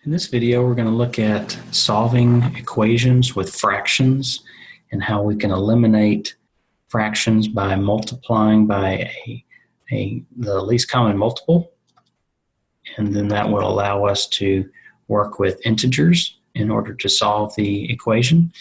In this video, we're going to look at solving equations with fractions and how we can eliminate fractions by multiplying by the least common multiple. And then that will allow us to work with integers in order to solve the equation.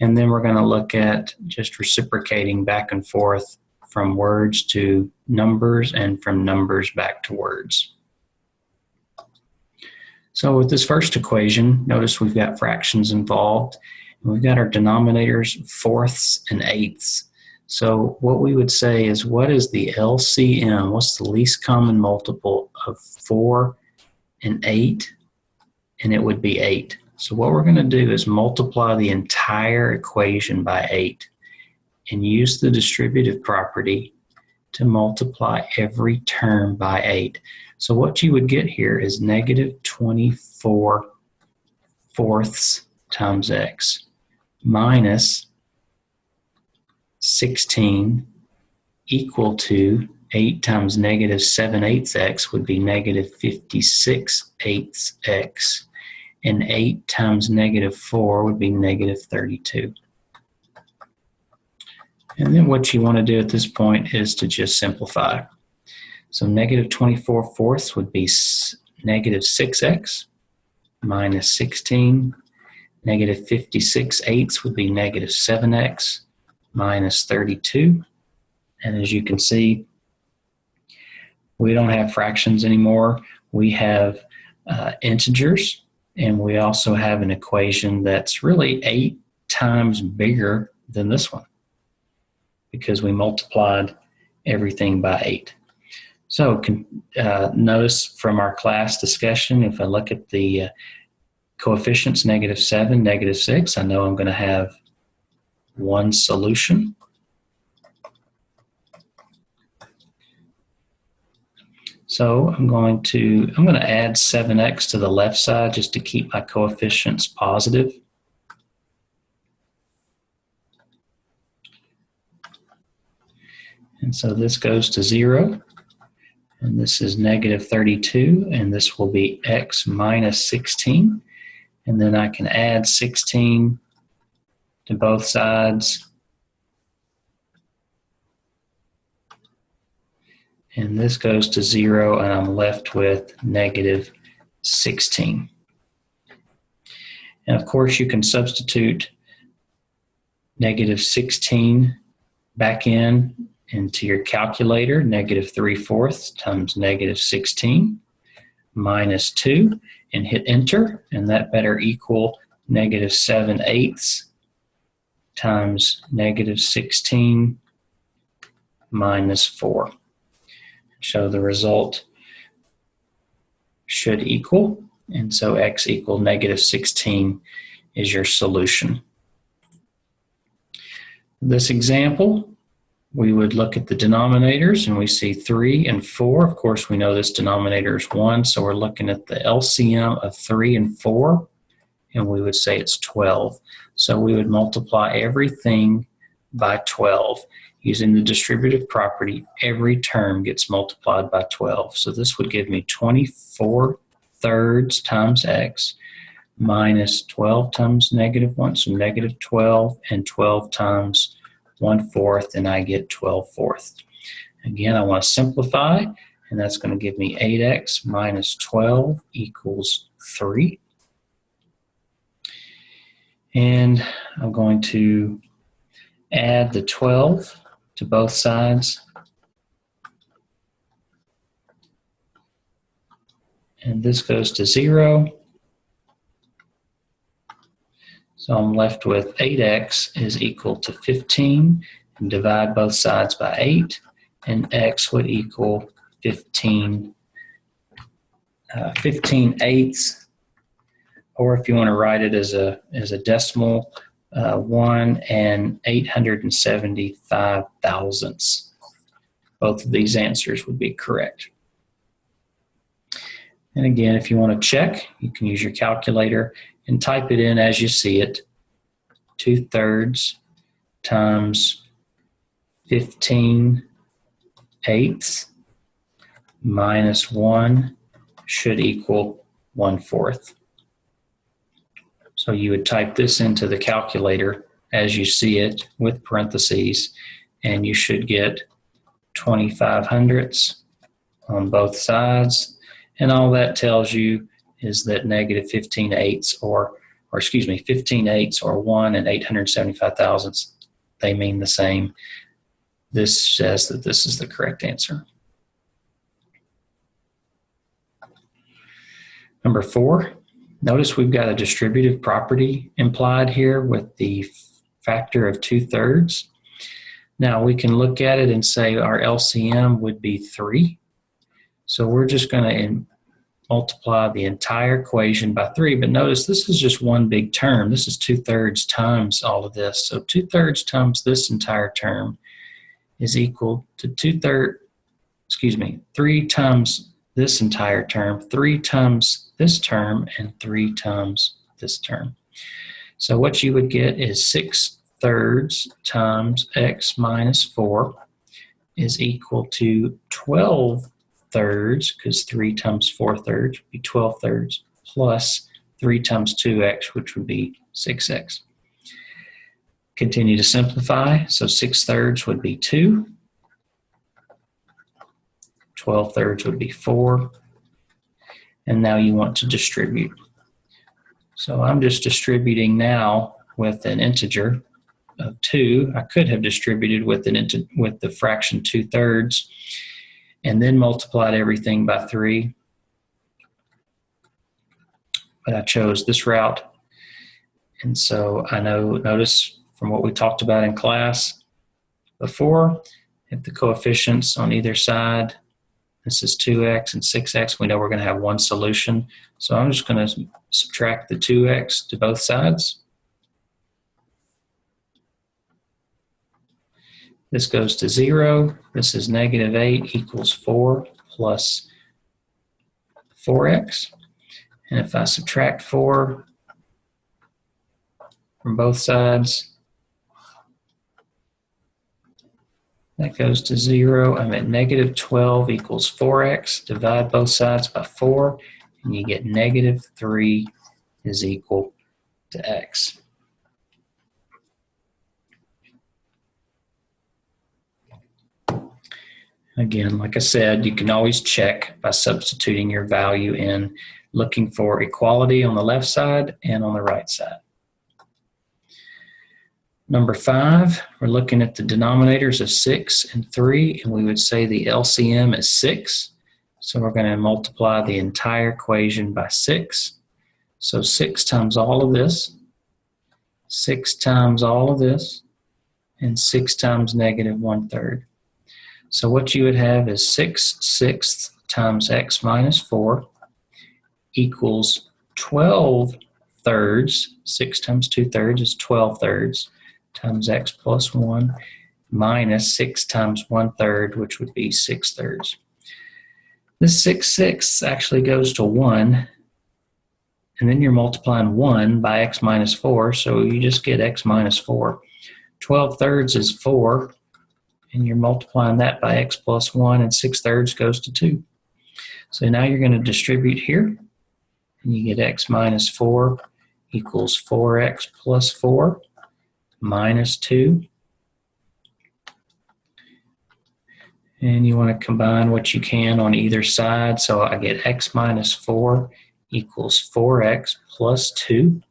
And then we're going to look at just reciprocating back and forth from words to numbers and from numbers back to words. So with this first equation, notice we've got fractions involved. And we've got our denominators, fourths and eighths. So what we would say is, what is the LCM? What's the least common multiple of 4 and 8? And it would be 8. So what we're going to do is multiply the entire equation by 8 and use the distributive property to multiply every term by 8. So what you would get here is negative 24 fourths times x minus 16 equal to 8 times negative 7/8 x would be negative 56/8 x, and 8 times negative 4 would be negative 32. And then what you want to do at this point is to just simplify. So negative 24 fourths would be negative 6x minus 16. Negative 56/8 would be negative 7x minus 32. And as you can see, we don't have fractions anymore. We have integers, and we also have an equation that's really 8 times bigger than this one, because we multiplied everything by 8. So notice from our class discussion, if I look at the coefficients, negative 7, negative 6, I know I'm going to have one solution. So I'm going to add 7x to the left side just to keep my coefficients positive. And so this goes to 0, and this is negative 32, and this will be x minus 16. And then I can add 16 to both sides. And this goes to 0, and I'm left with negative 16. And of course, you can substitute negative 16 back into your calculator. Negative 3/4 times negative 16 minus 2, and hit enter, and that better equal negative 7/8 times negative 16 minus 4. So the result should equal, and so x equal negative 16 is your solution. This example, we would look at the denominators, and we see 3 and 4. Of course, we know this denominator is 1, so we're looking at the LCM of 3 and 4, and we would say it's 12. So we would multiply everything by 12. Using the distributive property, every term gets multiplied by 12. So this would give me 24 thirds times x minus 12 times negative 1, so negative 12, and 12 times 1/4, and I get 12/4. Again, I want to simplify, and that's going to give me 8x minus 12 equals 3. And I'm going to add the 12 to both sides. And this goes to 0. So I'm left with 8x is equal to 15, and divide both sides by 8, and x would equal 15 eighths, or if you want to write it as a decimal, 1 and 875 thousandths. Both of these answers would be correct. And again, if you want to check, you can use your calculator and type it in as you see it. 2/3 times 15 eighths minus 1 should equal 1/4. So you would type this into the calculator as you see it with parentheses, and you should get 25 hundredths on both sides. And all that tells you is that negative 15 eighths or 15 eighths or 1 and 875 thousandths, they mean the same. This says that this is the correct answer. Number 4, notice we've got a distributive property implied here with the factor of 2/3. Now we can look at it and say our LCM would be 3. So we're just going to multiply the entire equation by 3. But notice this is just one big term. This is 2/3 times all of this. So 2/3 times this entire term is equal to 3 times this entire term, 3 times this term, and 3 times this term. So what you would get is 6/3 times x minus 4 is equal to 12/3, because 3 times 4/3 would be 12/3, plus 3 times 2x, which would be 6x. Continue to simplify, so 6/3 would be 2, 12/3 would be 4, and now you want to distribute. So I'm just distributing now with an integer of 2. I could have distributed with the fraction 2/3 and then multiplied everything by 3, but I chose this route. And so I notice from what we talked about in class before, if the coefficients on either side, this is 2x and 6x, we know we're going to have one solution. So I'm just going to subtract the 2x to both sides. This goes to 0. This is negative 8 equals 4 plus 4x. And if I subtract 4 from both sides, that goes to 0. I'm at negative 12 equals 4x. Divide both sides by 4, and you get negative 3 is equal to x. Again, like I said, you can always check by substituting your value in, looking for equality on the left side and on the right side. Number 5, we're looking at the denominators of 6 and 3, and we would say the LCM is 6. So we're going to multiply the entire equation by 6. So 6 times all of this, 6 times all of this, and 6 times negative 1/3. So what you would have is 6/6 times x minus 4 equals 12/3. 6 times 2/3 is 12/3 times x plus 1 minus 6 times 1/3, which would be 6/3. This 6/6 actually goes to 1, and then you're multiplying 1 by x minus 4, so you just get x minus 4. 12/3 is 4, and you're multiplying that by x plus 1, and 6/3 goes to 2. So now you're going to distribute here, and you get x minus 4 equals 4x plus 4 minus 2. And you want to combine what you can on either side, so I get x minus 4 equals 4x plus 2.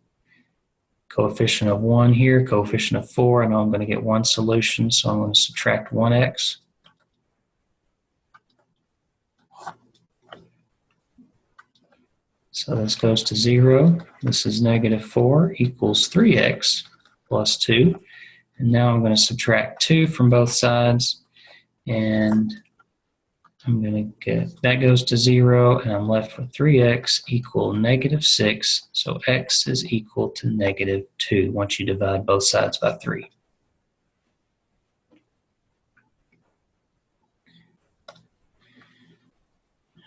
Coefficient of 1 here, coefficient of 4, and I'm going to get one solution, so I'm going to subtract 1x. So this goes to 0. This is negative 4 equals 3x plus 2. And now I'm going to subtract 2 from both sides, and I'm going to get, that goes to 0, and I'm left with 3x equal negative 6. So x is equal to negative 2 once you divide both sides by 3.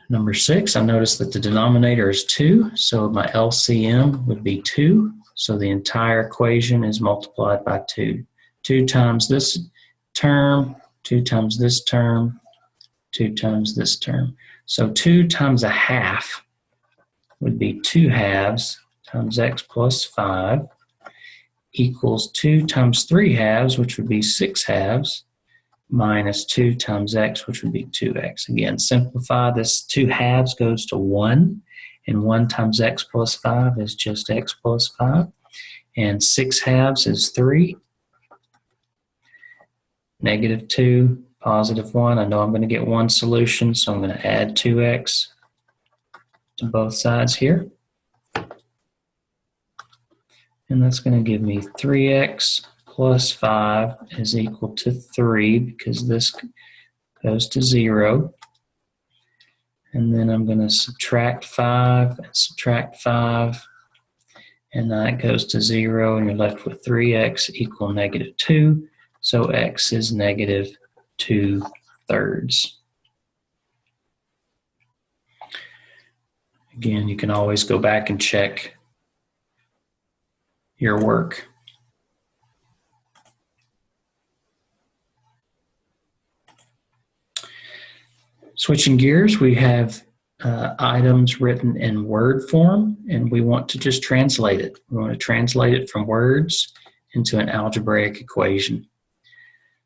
Number 6, I noticed that the denominator is 2, so my LCM would be 2. So the entire equation is multiplied by 2. 2 times this term, 2 times this term, 2 times this term. So 2 times a half would be 2 halves times x plus 5 equals 2 times 3 halves, which would be 6 halves, minus 2 times x, which would be 2x. Again, simplify this. 2 halves goes to 1, and 1 times x plus 5 is just x plus 5. And 6 halves is 3. Negative 2, positive 1. I know I'm going to get one solution, so I'm going to add 2x to both sides here. And that's going to give me 3x plus 5 is equal to 3 because this goes to 0. And then I'm going to subtract 5 and subtract 5. And that goes to 0, and you're left with 3x equal negative 2. So x is negative 2/3. Again, you can always go back and check your work. Switching gears, we have items written in word form, and we want to just translate it. We want to translate it from words into an algebraic equation.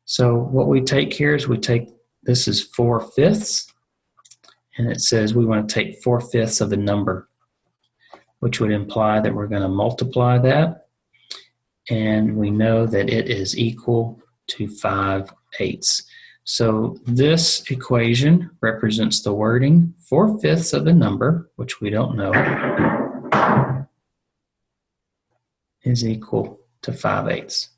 So what we take here is this is 4/5, and it says we want to take 4/5 of a number, which would imply that we're going to multiply that, and we know that it is equal to 5/8. So this equation represents the wording 4/5 of a number, which we don't know, is equal to 5/8.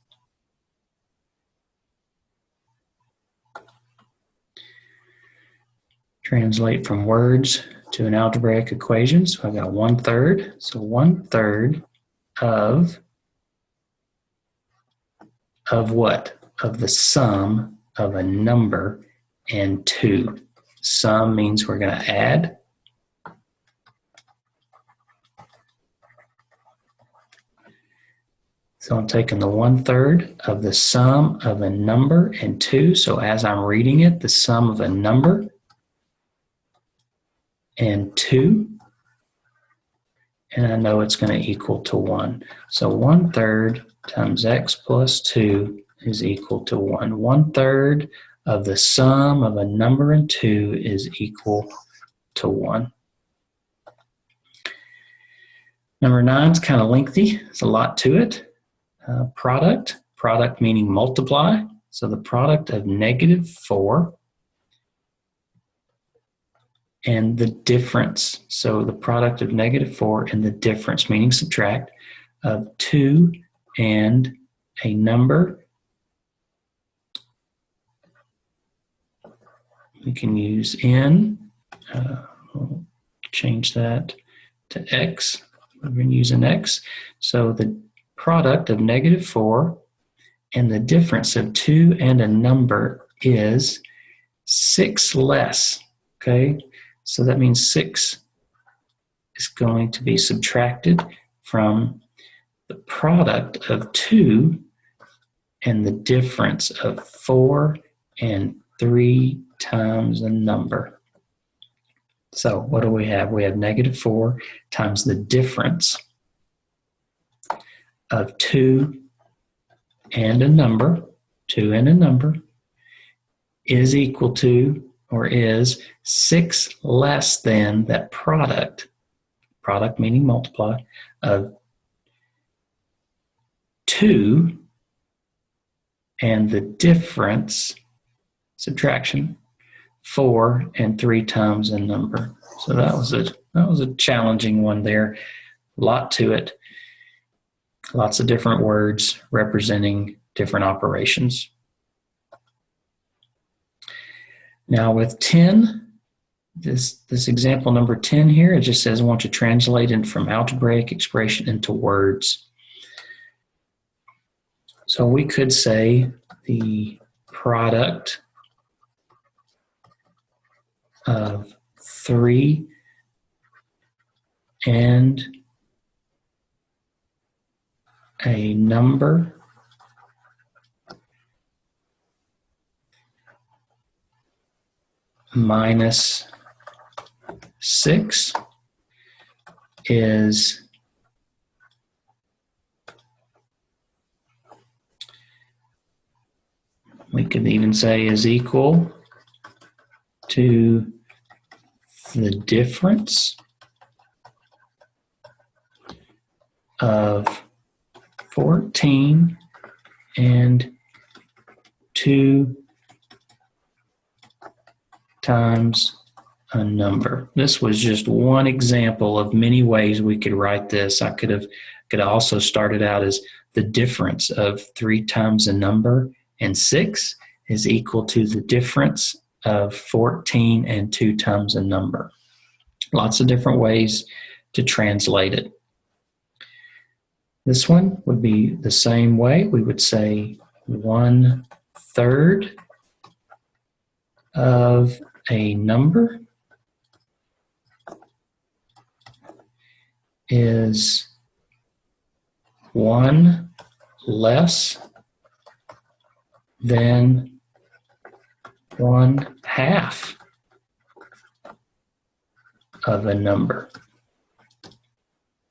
Translate from words to an algebraic equation. So I've got 1/3. So 1/3 of what? Of the sum of a number and 2. Sum means we're going to add. So I'm taking the 1/3 of the sum of a number and 2. So as I'm reading it, the sum of a number and 2, and I know it's going to equal to 1. So 1/3 times x plus 2 is equal to 1. 1/3 of the sum of a number and 2 is equal to 1. Number 9 is kind of lengthy. There's a lot to it. Product meaning multiply. So the product of -4 and the difference. So the product of -4 and the difference, meaning subtract, of 2 and a number. We can use n. We'll change that to x. We're going to use an x. So the product of -4 and the difference of 2 and a number is 6 less. Okay? So that means 6 is going to be subtracted from the product of 2 and the difference of 4 and 3 times a number. So what do we have? We have -4 times the difference of 2 and a number, 2 and a number, is equal to, or is 6 less than that product meaning multiply, of 2 and the difference, subtraction, 4 and 3 times a number. So that was a challenging one there. A lot to it. Lots of different words representing different operations. Now with 10, this example number 10 here, it just says I want to translate it from algebraic expression into words. So we could say the product of 3 and a number minus 6 is we could even say is equal to the difference of 14 and 2 times a number. This was just one example of many ways we could write this. I could also started out as the difference of 3 times a number and 6 is equal to the difference of 14 and 2 times a number. Lots of different ways to translate it. This one would be the same way. We would say 1/3 of a number is 1 less than 1/2 of a number.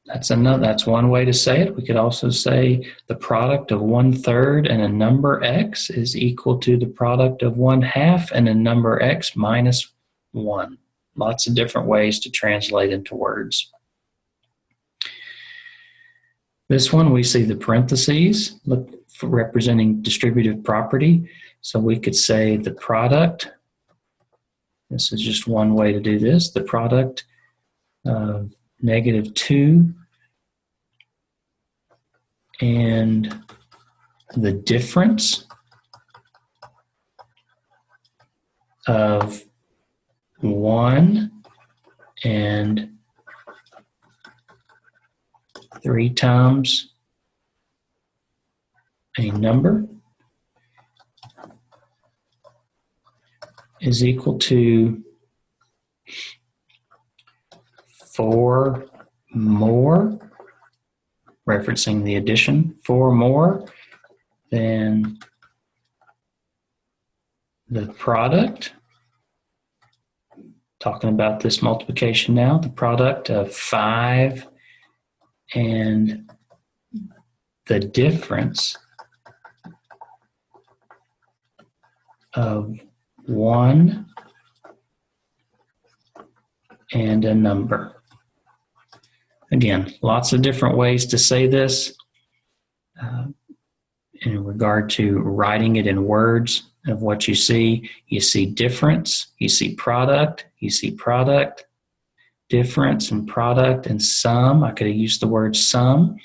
That's one way to say it. We could also say the product of 1/3 and a number x is equal to the product of 1/2 and a number x minus 1. Lots of different ways to translate into words. This one, we see the parentheses representing distributive property. So we could say the product, this is just one way to do this, the product of -2 and the difference of 1 and 3 times a number is equal to 4 more, referencing the addition, 4 more than the product, talking about this multiplication now, the product of 5 and the difference of 1 and a number. Again, lots of different ways to say this in regard to writing it in words of what you see. You see difference, you see product, difference and product and sum. I could have used the word sum.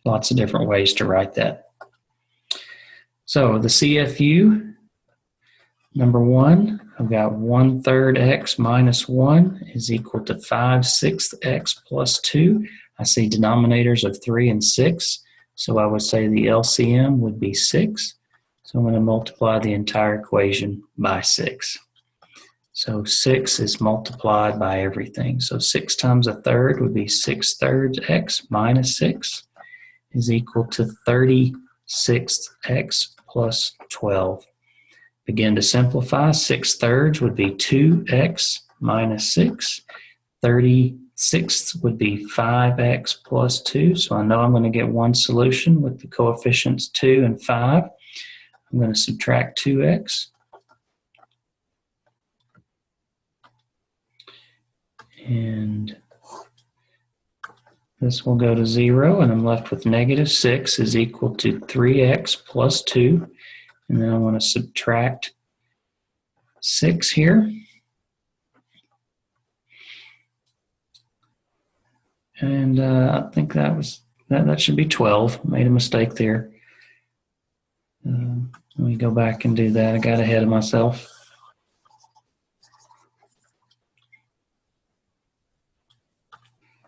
Lots of different ways to write that. So the CFU, number 1, I've got 1/3 x minus 1 is equal to 5/6 x plus 2. I see denominators of 3 and 6, so I would say the LCM would be 6. So I'm going to multiply the entire equation by 6. So 6 is multiplied by everything. So 6 times 1/3 would be 6/3 x minus 6 is equal to 36 x plus 12. Begin to simplify. 6/3 would be 2x minus 6. 36 would be 5x plus 2. So I know I'm going to get one solution with the coefficients 2 and 5. I'm going to subtract 2x. And this will go to 0, and I'm left with -6 is equal to 3x plus 2. And then I want to subtract 6 here. And I think that should be 12. Made a mistake there. Let me go back and do that. I got ahead of myself.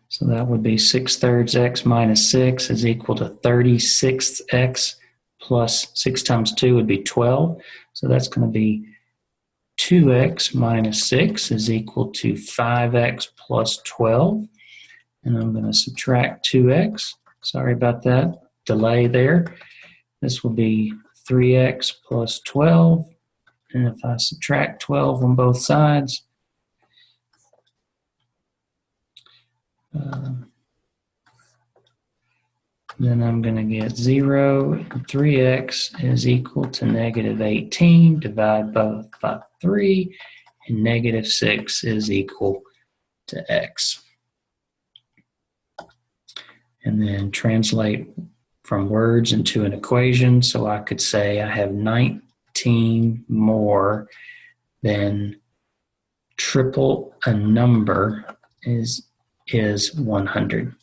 So that would be 6/3 x minus 6 is equal to 36 x plus 6 times 2 would be 12. So that's going to be 2x minus 6 is equal to 5x plus 12. And I'm going to subtract 2x. Sorry about that delay there. This will be 3x plus 12. And if I subtract 12 on both sides, Then I'm going to get 0 and 3x is equal to negative 18. Divide both by 3. And negative 6 is equal to x. And then translate from words into an equation. So I could say I have 19 more than triple a number is 100.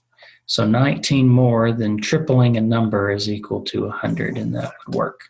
So 19 more than tripling a number is equal to 100, and that would work.